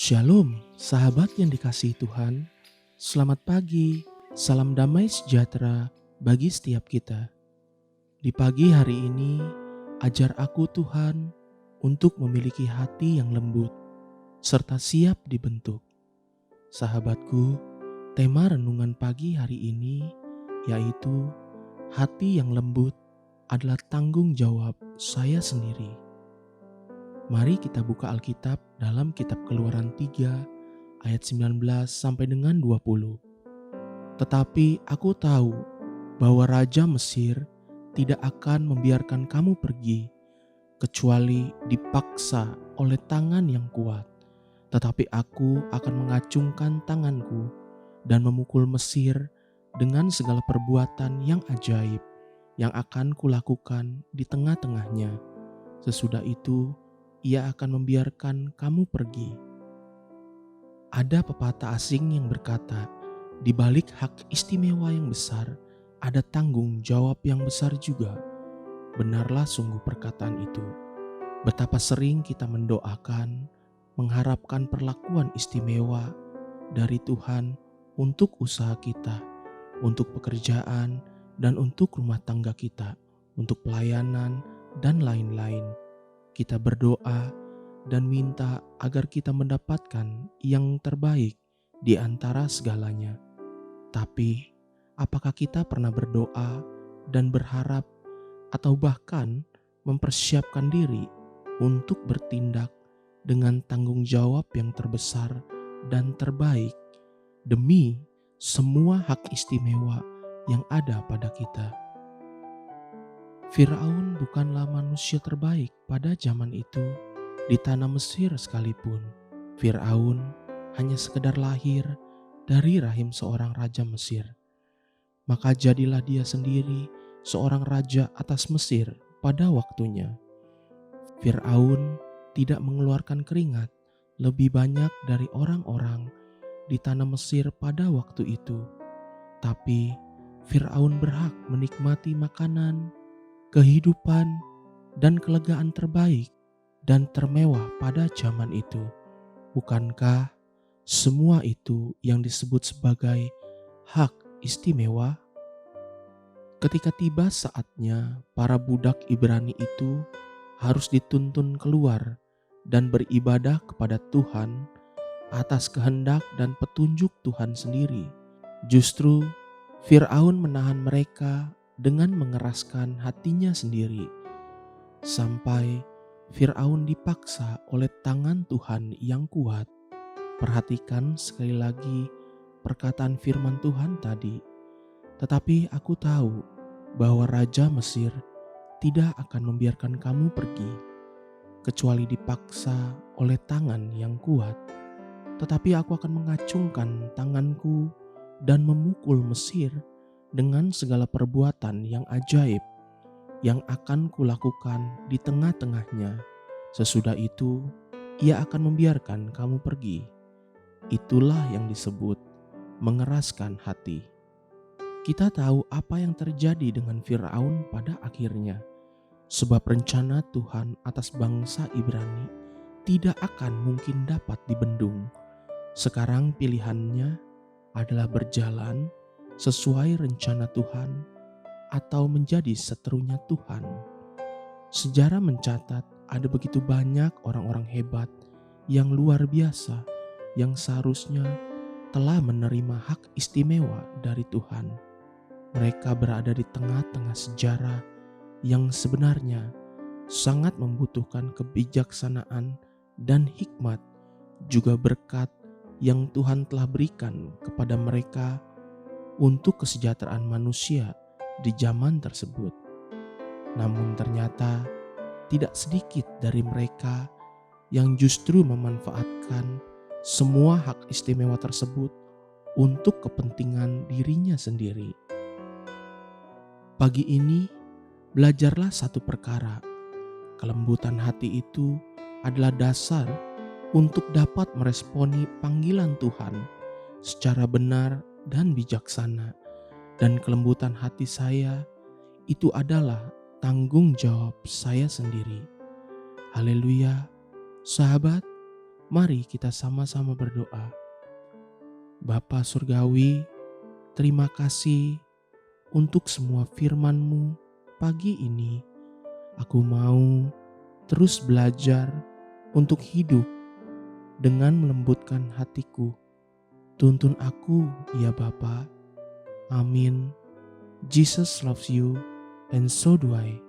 Shalom, sahabat yang dikasihi Tuhan. Selamat pagi, salam damai sejahtera bagi setiap kita. Di pagi hari ini, ajar aku Tuhan untuk memiliki hati yang lembut, serta siap dibentuk. Sahabatku, tema renungan pagi hari ini yaitu hati yang lembut adalah tanggung jawab saya sendiri. Mari kita buka Alkitab dalam kitab Keluaran 3 ayat 19 sampai dengan 20. Tetapi aku tahu bahwa Raja Mesir tidak akan membiarkan kamu pergi kecuali dipaksa oleh tangan yang kuat. Tetapi aku akan mengacungkan tanganku dan memukul Mesir dengan segala perbuatan yang ajaib yang akan kulakukan di tengah-tengahnya. Sesudah itu, ia akan membiarkan kamu pergi. Ada pepatah asing yang berkata, di balik hak istimewa yang besar, ada tanggung jawab yang besar juga. Benarlah sungguh perkataan itu. Betapa sering kita mendoakan, mengharapkan perlakuan istimewa dari Tuhan untuk usaha kita, untuk pekerjaan, dan untuk rumah tangga kita, untuk pelayanan, dan lain-lain. Kita berdoa dan minta agar kita mendapatkan yang terbaik di antara segalanya. Tapi, apakah kita pernah berdoa dan berharap atau bahkan mempersiapkan diri untuk bertindak dengan tanggung jawab yang terbesar dan terbaik demi semua hak istimewa yang ada pada kita? Firaun bukanlah manusia terbaik pada zaman itu di tanah Mesir sekalipun. Firaun hanya sekedar lahir dari rahim seorang raja Mesir. Maka jadilah dia sendiri seorang raja atas Mesir pada waktunya. Firaun tidak mengeluarkan keringat lebih banyak dari orang-orang di tanah Mesir pada waktu itu. Tapi Firaun berhak menikmati makanan, kehidupan, dan kelegaan terbaik dan termewah pada zaman itu. Bukankah semua itu yang disebut sebagai hak istimewa? Ketika tiba saatnya, para budak Ibrani itu harus dituntun keluar dan beribadah kepada Tuhan atas kehendak dan petunjuk Tuhan sendiri. Justru Firaun menahan mereka dengan mengeraskan hatinya sendiri, sampai Firaun dipaksa oleh tangan Tuhan yang kuat. Perhatikan sekali lagi perkataan firman Tuhan tadi. Tetapi aku tahu bahwa Raja Mesir tidak akan membiarkan kamu pergi, kecuali dipaksa oleh tangan yang kuat. Tetapi aku akan mengacungkan tanganku dan memukul Mesir dengan segala perbuatan yang ajaib yang akan kulakukan di tengah-tengahnya. Sesudah itu, ia akan membiarkan kamu pergi. Itulah yang disebut mengeraskan hati. Kita tahu apa yang terjadi dengan Firaun pada akhirnya. Sebab rencana Tuhan atas bangsa Ibrani tidak akan mungkin dapat dibendung. Sekarang pilihannya adalah berjalan sesuai rencana Tuhan atau menjadi seterunya Tuhan. Sejarah mencatat ada begitu banyak orang-orang hebat yang luar biasa yang seharusnya telah menerima hak istimewa dari Tuhan. Mereka berada di tengah-tengah sejarah yang sebenarnya sangat membutuhkan kebijaksanaan dan hikmat, juga berkat yang Tuhan telah berikan kepada mereka untuk kesejahteraan manusia di zaman tersebut. Namun ternyata tidak sedikit dari mereka yang justru memanfaatkan semua hak istimewa tersebut untuk kepentingan dirinya sendiri. Pagi ini belajarlah satu perkara. Kelembutan hati itu adalah dasar untuk dapat meresponi panggilan Tuhan secara benar dan bijaksana. Dan kelembutan hati saya itu adalah tanggung jawab saya sendiri. Haleluya. Sahabat, Mari kita sama-sama berdoa. Bapa Surgawi, terima kasih untuk semua firman-Mu pagi ini. Aku mau terus belajar untuk hidup dengan melembutkan hatiku. Tuntun aku, ya Bapa. Amin. Jesus loves you, and so do I.